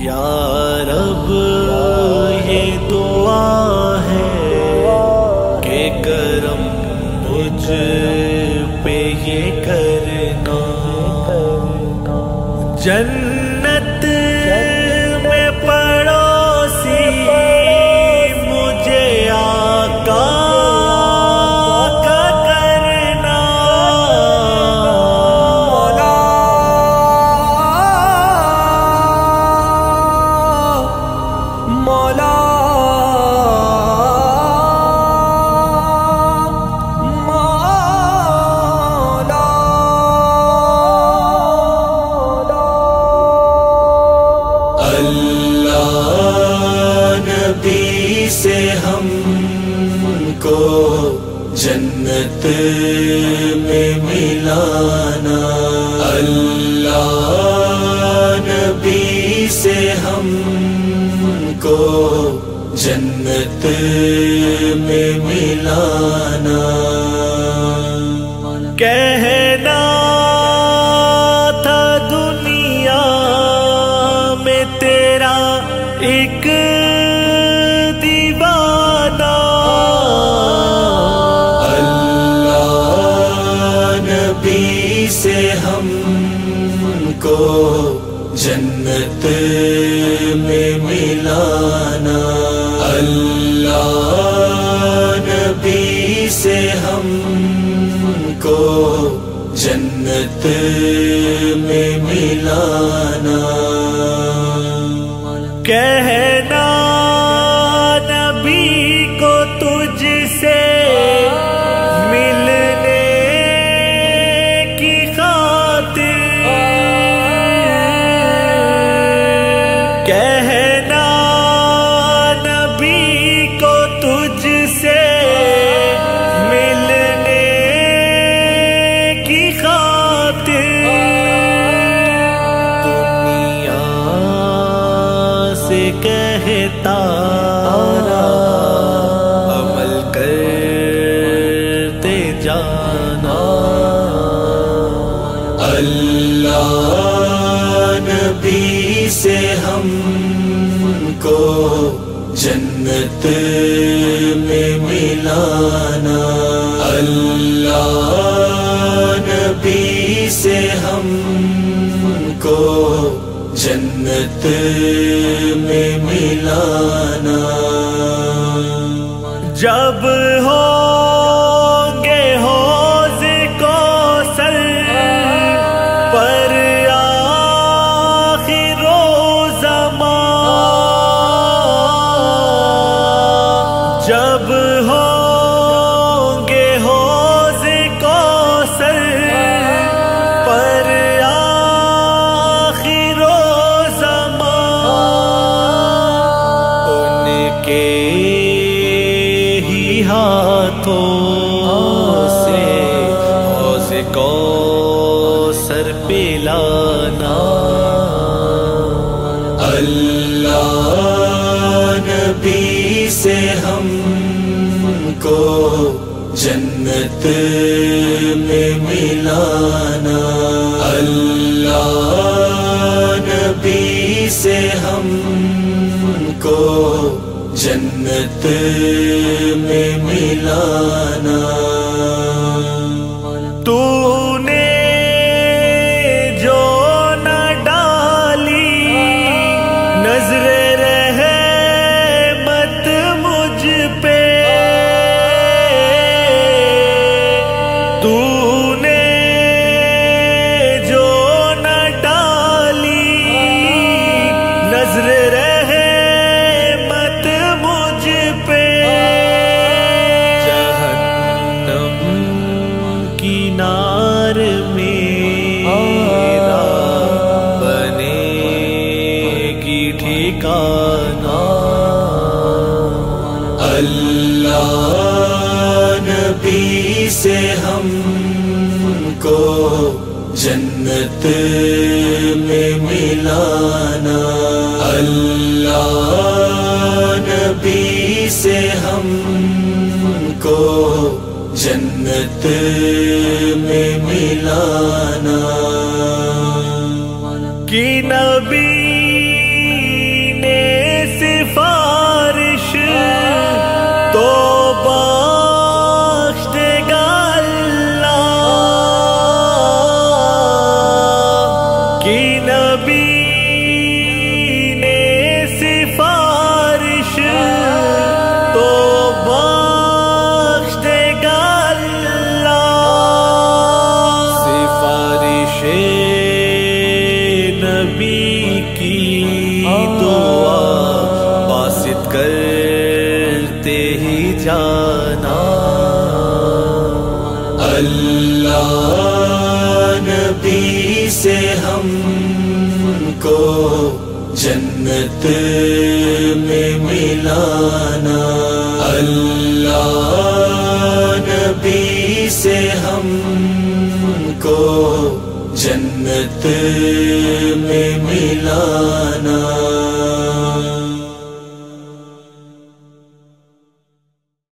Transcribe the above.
یا رب یہ دعا ہے کہ کرم مجھ پہ یہ کرنا، جنت میں پڑوسی مجھے آقا کا کرنا، مولا سے ہم کو جنت میں ملانا، اللہ نبی سے ہم کو جنت میں ملانا، کہنا تھا دنیا میں تیرا ایک سے ہم کو جنت میں ملانا، اللہ نبی سے ہم کو جنت میں ملانا، کہنا نبی کو تجھ سے کہنا نبی کو تجھ سے ملنے کی خاطر، دنیا سے کہتا عمل کرتے جانا، اللہ نبی سے ہم کو جنت میں ملانا، اللہ نبی سے ہم کو جنت میں ملانا، جب ہوں گے حوض کوثر پر آخر جب ہوں گے حوض کوثر پر آخر زمان، ان کے ہی ہاتھوں سے حوض کوثر پلانا، اللہ نبی سے ہم کو جنت میں ملانا، اللہ نبی سے ہم کو جنت میں ملانا، تو نے جو نہ ڈالی نظر رحمت مجھ پہ، تو نے جو نہ ڈالی نظر رحمت مجھ پہ، جہنم کی نار میرا بنے گی ٹھکانہ، اللہ نبی سے ہم کو جنت میں ملانا، اللہ نبی سے ہم کو جنت میں ملانا، کہ نبی نبی نے سفارش تو بخش دے گا اللہ، سفارش نبی کی دعا باسط کرتے ہی جانا۔ اللہ نبی سے ہم کو جنت میں ملانا، اللہ نبی سے ہم کو جنت میں ملانا۔